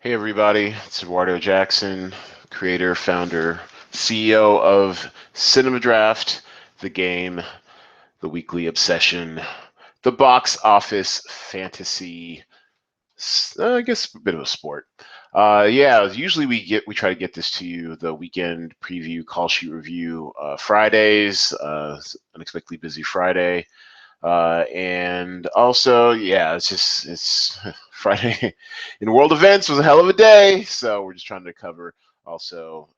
Hey everybody, it's Eduardo Jackson, creator, founder, CEO of Cinema Draft, the game, the weekly obsession, the box office fantasy, I guess a bit of a sport. Yeah, usually we try to get this to you the weekend preview, call sheet review, Fridays, unexpectedly busy Friday. And also, yeah, it's Friday in world events was a hell of a day. So we're just trying to cover also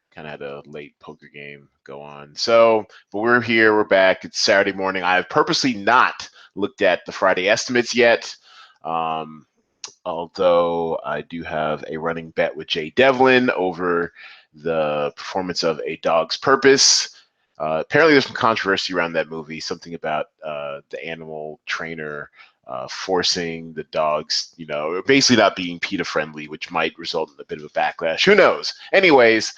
kind of had a late poker game go on. So, but we're here, we're back. It's Saturday morning. I've purposely not looked at the Friday estimates yet. Um, Although I do have a running bet with Jay Devlin over the performance of A Dog's Purpose. Apparently, there's some controversy around that movie. Something about the animal trainer forcing the dogs, basically not being PETA friendly, which might result in a bit of a backlash. Who knows? Anyways,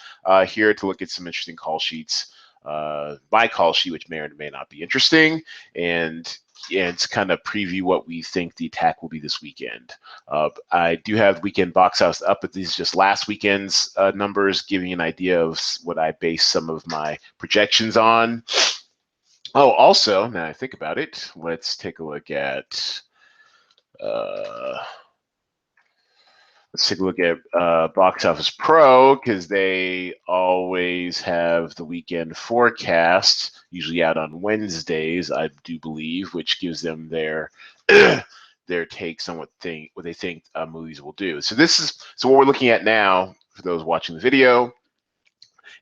here to look at some interesting call sheets. My call sheet, which may or may not be interesting, and to kind of preview what we think the attack will be this weekend. I do have weekend box office up, but these are just last weekend's numbers, giving you an idea of what I base some of my projections on. Oh, also, now I think about it, let's take a look at uh, Box Office Pro because they always have the weekend forecast, usually out on Wednesdays, I do believe, which gives them their their takes on what they think movies will do. So what we're looking at now for those watching the video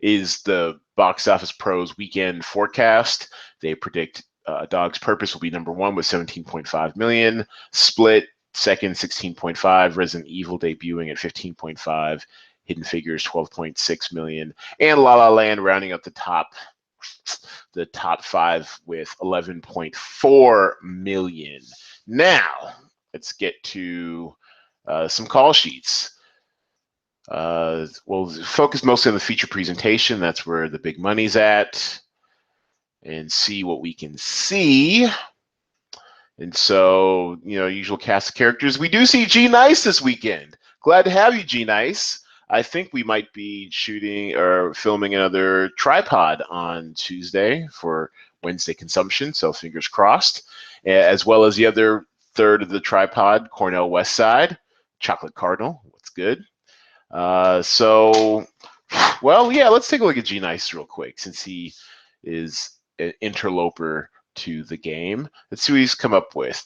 is the Box Office Pro's weekend forecast. They predict A Dog's Purpose will be number one with 17.5 million. Split second, 16.5. Resident Evil debuting at 15.5. Hidden Figures 12.6 million, and La La Land rounding up the top five with 11.4 million. Now let's get to some call sheets. We'll focus mostly on the feature presentation. That's where the big money's at, and see what we can see. And so, usual cast of characters. We do see G Nice this weekend. Glad to have you, G Nice. I think we might be shooting or filming another tripod on Tuesday for Wednesday consumption, so fingers crossed. As well as the other third of the tripod, Cornell West Side, Chocolate Cardinal. What's good? So, well, yeah, let's take a look at G Nice real quick since he is an interloper to the game. Let's see what he's come up with.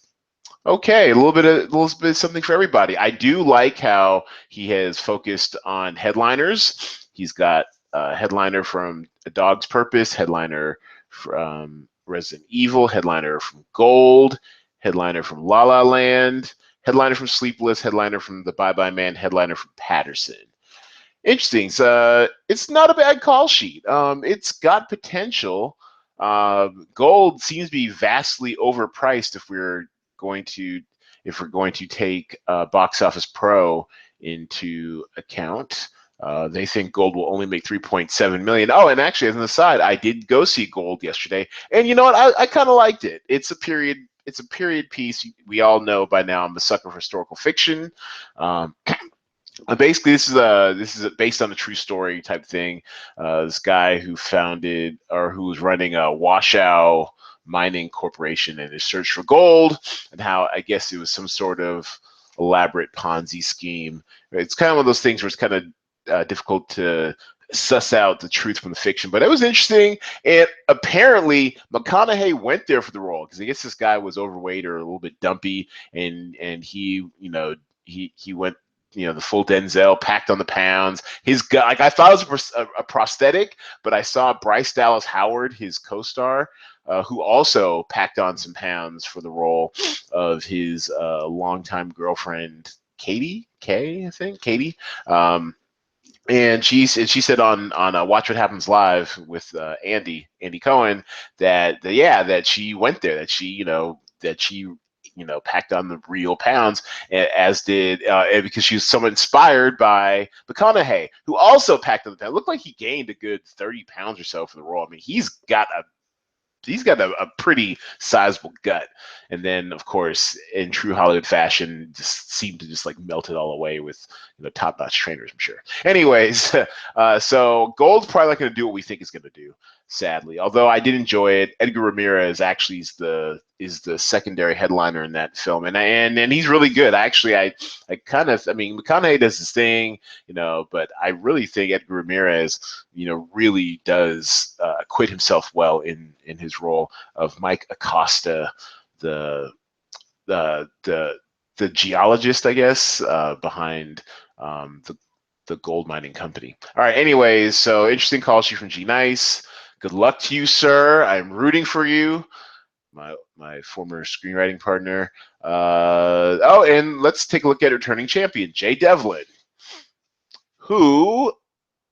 Okay, a little bit of something for everybody. I do like how he has focused on headliners. He's got a headliner from A Dog's Purpose, headliner from Resident Evil, headliner from Gold, headliner from La La Land, headliner from Sleepless, headliner from The Bye Bye Man, headliner from Patterson. Interesting. So it's not a bad call sheet. It's got potential. Gold seems to be vastly overpriced if we're going to take Box Office Pro into account. They think Gold will only make 3.7 million. Oh, and actually, as an aside, I did go see Gold yesterday, and you know what? I kind of liked it. It's a period piece. We all know by now I'm a sucker for historical fiction. Basically, this is based on a true story type thing. This guy who founded or who was running a Washoe mining corporation in his search for gold, and how I guess it was some sort of elaborate Ponzi scheme. It's kind of one of those things where it's kind of difficult to suss out the truth from the fiction, but it was interesting. And apparently, McConaughey went there for the role because I guess this guy was overweight or a little bit dumpy, and he went the full Denzel, packed on the pounds. His guy, like I thought it was a prosthetic, but I saw Bryce Dallas Howard, his co-star, who also packed on some pounds for the role of his longtime girlfriend Katie Kay, I think Katie. And she said on Watch What Happens Live with Andy Cohen that she went there, that she packed on the real pounds, as did because she was somewhat inspired by McConaughey, who also packed on the pounds. It looked like he gained a good 30 pounds or so for the role. I mean, he's got a a pretty sizable gut. And then, of course, in true Hollywood fashion, just seemed to just like melt it all away with top-notch trainers, I'm sure. Anyways, so Gold's probably not going to do what we think it's going to do, sadly. Although I did enjoy it. Edgar Ramirez actually is the secondary headliner in that film, and he's really good. I mean, McConaughey does his thing, but I really think Edgar Ramirez, really does acquit himself well in his role of Mike Acosta, the the geologist, I guess, behind the gold mining company. All right. Anyways, so interesting call sheet from G Nice. Good luck to you, sir. I'm rooting for you. My former screenwriting partner. And let's take a look at returning champion Jay Devlin, who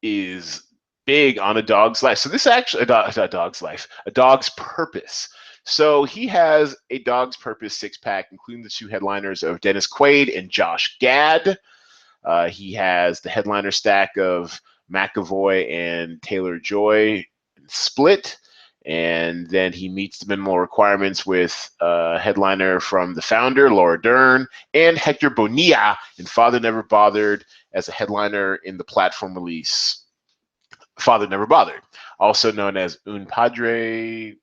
is big on A Dog's Life. So this actually a dog's life, A Dog's Purpose. So he has A Dog's Purpose 6-pack, including the 2 headliners of Dennis Quaid and Josh Gad. He has the headliner stack of McAvoy and Taylor Joy Split. And then he meets the minimal requirements with a headliner from The Founder, Laura Dern, and Hector Bonilla in Father Never Bothered as a headliner in the platform release Father Never Bothered, also known as Un Padre.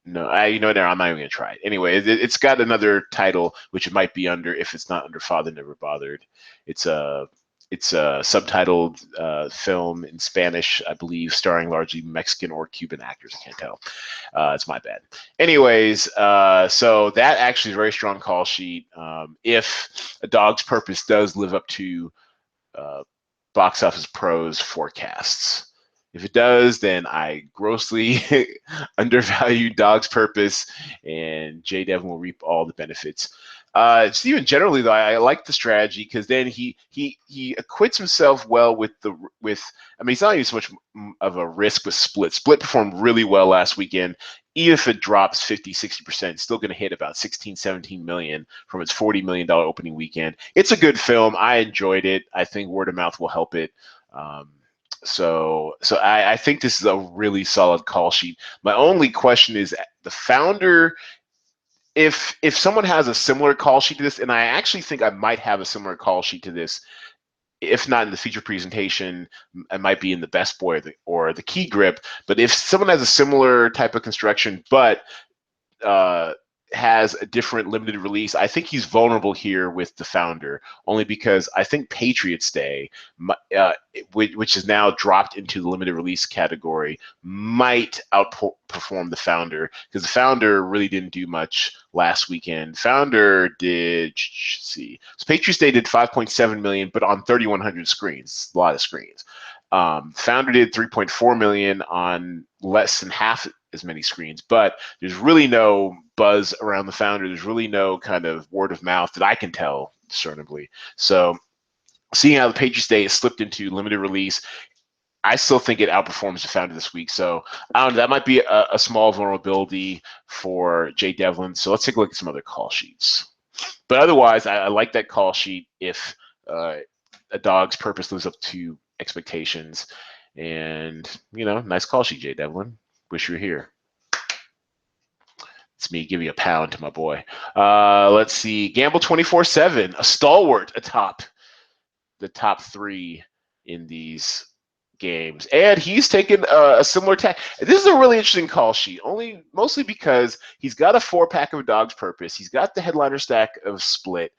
No, I'm not even going to try it. Anyway, it's got another title, which it might be under if it's not under Father Never Bothered. It's a subtitled film in Spanish, I believe, starring largely Mexican or Cuban actors. I can't tell. It's my bad. Anyways, so that actually is a very strong call sheet. If A Dog's Purpose does live up to Box Office Pro's forecasts. If it does, then I grossly undervalue Dog's Purpose, and Jay Devlin will reap all the benefits. Steven, generally though, I like the strategy because then he acquits himself well with. I mean, he's not even so much of a risk with Split. Split performed really well last weekend. Even if it drops 50, 60%, it's still going to hit about 16, 17 million from its $40 million opening weekend. It's a good film. I enjoyed it. I think word of mouth will help it. So I think this is a really solid call sheet. My only question is The Founder. If someone has a similar call sheet to this, and I actually think I might have a similar call sheet to this, if not in the feature presentation, it might be in the Best Boy or the Key Grip. But if someone has a similar type of construction, but has a different limited release, I think he's vulnerable here with The Founder, only because I think Patriots Day, which is now dropped into the limited release category, might outperform The Founder, because The Founder really didn't do much last weekend. Founder did, let's see, so Patriots Day did 5.7 million, but on 3,100 screens, a lot of screens. Founder did 3.4 million on less than half as many screens, but there's really no buzz around The Founder. There's really no kind of word of mouth that I can tell discernibly. So seeing how the Patriots Day has slipped into limited release, I still think it outperforms The Founder this week. So I don't know, that might be a small vulnerability for Jay Devlin. So let's take a look at some other call sheets. But otherwise, I like that call sheet if A Dog's Purpose lives up to expectations. And, nice call sheet, Jay Devlin. Wish you were here. It's me giving a pound to my boy. Let's see. Gamble 24/7, a stalwart atop the top 3 in these games. And he's taken a similar tack. This is a really interesting call sheet, mostly because he's got a 4-pack of A Dog's Purpose. He's got the headliner stack of Split.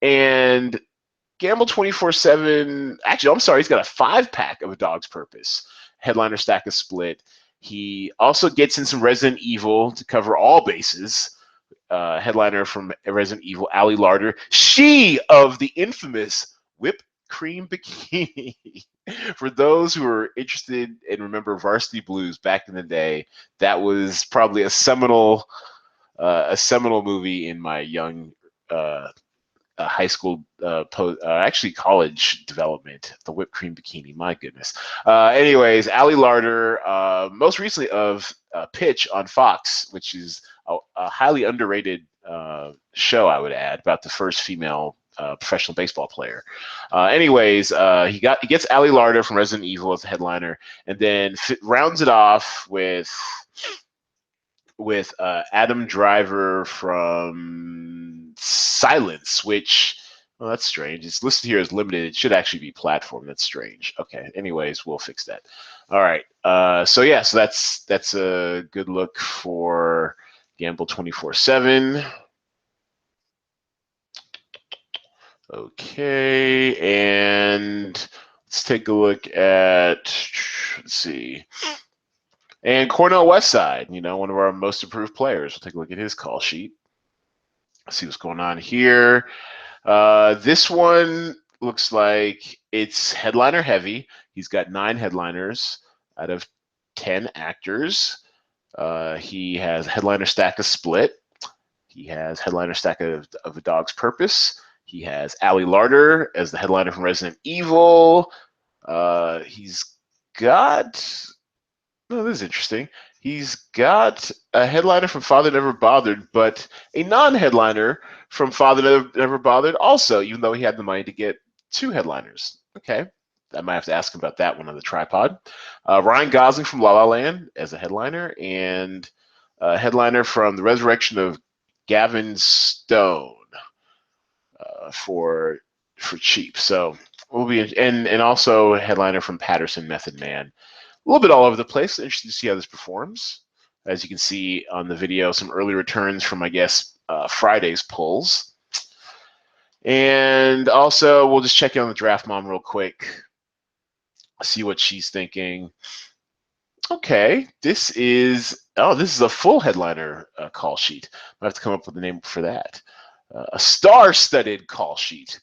And Gamble 24/7, actually, I'm sorry, he's got a 5-pack of A Dog's Purpose. Headliner stack of Split. He also gets in some Resident Evil to cover all bases. Headliner from Resident Evil, Ali Larter. She of the infamous Whipped Cream Bikini. For those who are interested and remember Varsity Blues back in the day, that was probably a seminal movie in my young high school, actually college development, the Whipped Cream Bikini, my goodness. Anyways, Ali Larter, most recently of Pitch on Fox, which is a highly underrated show, I would add, about the first female professional baseball player. Anyways, he gets Ali Larter from Resident Evil as the headliner, and then rounds it off with with Adam Driver from Silence, which, well, that's strange. It's listed here as limited. It should actually be platform. That's strange. Okay. Anyways, we'll fix that. All right. So yeah, so that's a good look for Gamble 24/7. Okay, and let's take a look at, let's see, and Cornell Westside, one of our most improved players. We'll take a look at his call sheet. See what's going on here. This one looks like it's headliner heavy. He's got 9 headliners out of 10 actors. He has headliner stack of Split. He has headliner stack of A Dog's Purpose. He has Ali Larter as the headliner from Resident Evil. He's got, oh, this is interesting. He's got a headliner from Father Never Bothered, but a non-headliner from Father Never Bothered also, even though he had the money to get 2 headliners. Okay, I might have to ask him about that one on the tripod. Ryan Gosling from La La Land as a headliner, and a headliner from The Resurrection of Gavin Stone for cheap. So we'll be, and also a headliner from Patterson Method Man. A little bit all over the place. Interesting to see how this performs. As you can see on the video, some early returns from, I guess, Friday's pulls. And also, we'll just check in on the Draft Mom real quick, see what she's thinking. Okay, this is a full headliner call sheet. I have to come up with a name for that. A star-studded call sheet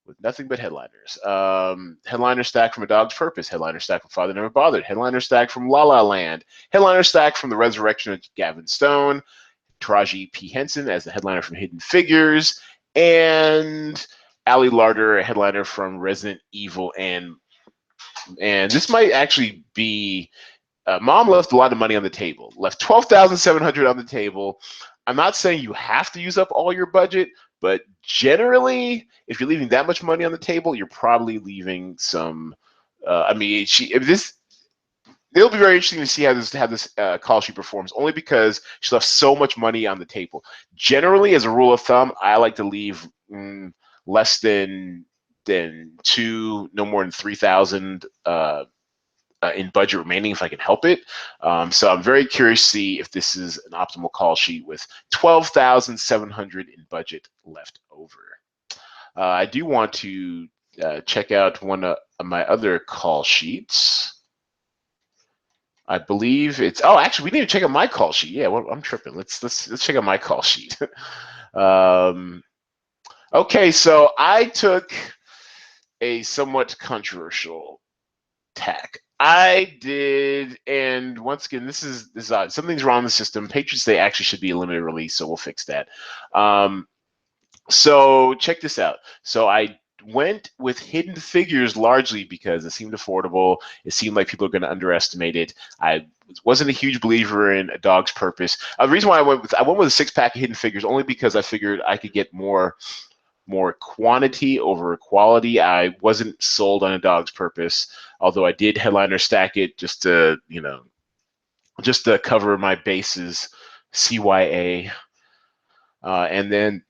with nothing but headliners. Headliner stack from A Dog's Purpose, headliner stack from Father Never Bothered, headliner stack from La La Land, headliner stack from The Resurrection of Gavin Stone, Taraji P. Henson as the headliner from Hidden Figures, and Ali Larter, a headliner from Resident Evil. And this might actually be, Mom left a lot of money on the table, left $12,700 on the table. I'm not saying you have to use up all your budget, but generally, if you're leaving that much money on the table, you're probably leaving some. It'll be very interesting to see how this call sheet performs, only because she left so much money on the table. Generally, as a rule of thumb, I like to leave less than 2, no more than 3,000 in budget remaining if I can help it. So I'm very curious to see if this is an optimal call sheet with 12,700 in budget left over. I do want to check out one of my other call sheets. I believe it's, oh, actually, we need to check out my call sheet. Yeah, well, I'm tripping. Let's check out my call sheet. Okay, so I took a somewhat controversial tack. I did, and once again, this is odd. Something's wrong in the system. Patriots Day actually should be a limited release, so we'll fix that. So check this out. So I went with Hidden Figures largely because it seemed affordable. It seemed like people are going to underestimate it. I wasn't a huge believer in A Dog's Purpose. The reason why I went with a 6-pack of Hidden Figures only because I figured I could get more quantity over quality. I wasn't sold on A Dog's Purpose, although I did headliner stack it just to cover my bases, CYA, and then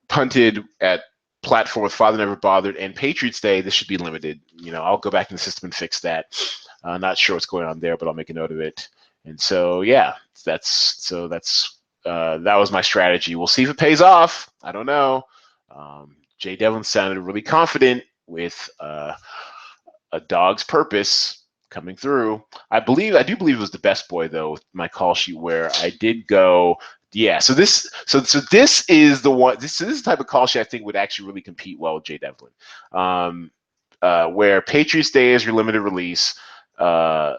punted at platform with Father Never Bothered and Patriots Day. This should be limited. I'll go back in the system and fix that. Not sure what's going on there, but I'll make a note of it. And so yeah, that was my strategy. We'll see if it pays off. I don't know. Jay Devlin sounded really confident with A Dog's Purpose coming through. I do believe it was the Best Boy though, with my call sheet where I did go. Yeah, so this is the one. This is the type of call sheet I think would actually really compete well with Jay Devlin, where Patriots Day is your limited release. The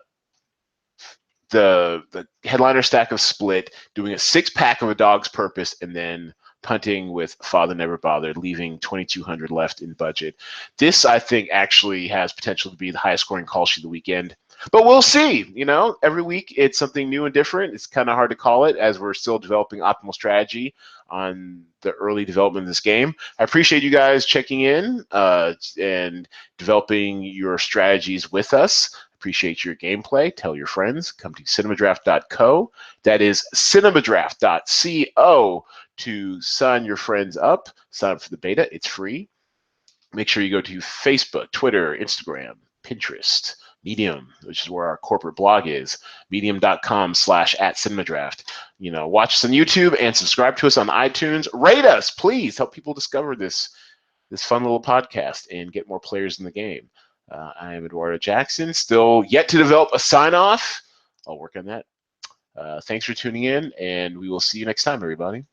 headliner stack of Split, doing a 6-pack of A Dog's Purpose, and then punting with Father Never Bothered, leaving 2,200 left in budget. This, I think, actually has potential to be the highest scoring call sheet of the weekend. But we'll see. Every week it's something new and different. It's kind of hard to call it as we're still developing optimal strategy on the early development of this game. I appreciate you guys checking in and developing your strategies with us. appreciate your gameplay, tell your friends. Come to cinemadraft.co. That is cinemadraft.co to sign your friends up. Sign up for the beta. It's free. Make sure you go to Facebook, Twitter, Instagram, Pinterest, Medium, which is where our corporate blog is, medium.com/@cinemadraft. You know, watch us on YouTube and subscribe to us on iTunes. Rate us, please. Help people discover this fun little podcast and get more players in the game. I am Eduardo Jackson, still yet to develop a sign-off. I'll work on that. Thanks for tuning in, and we will see you next time, everybody.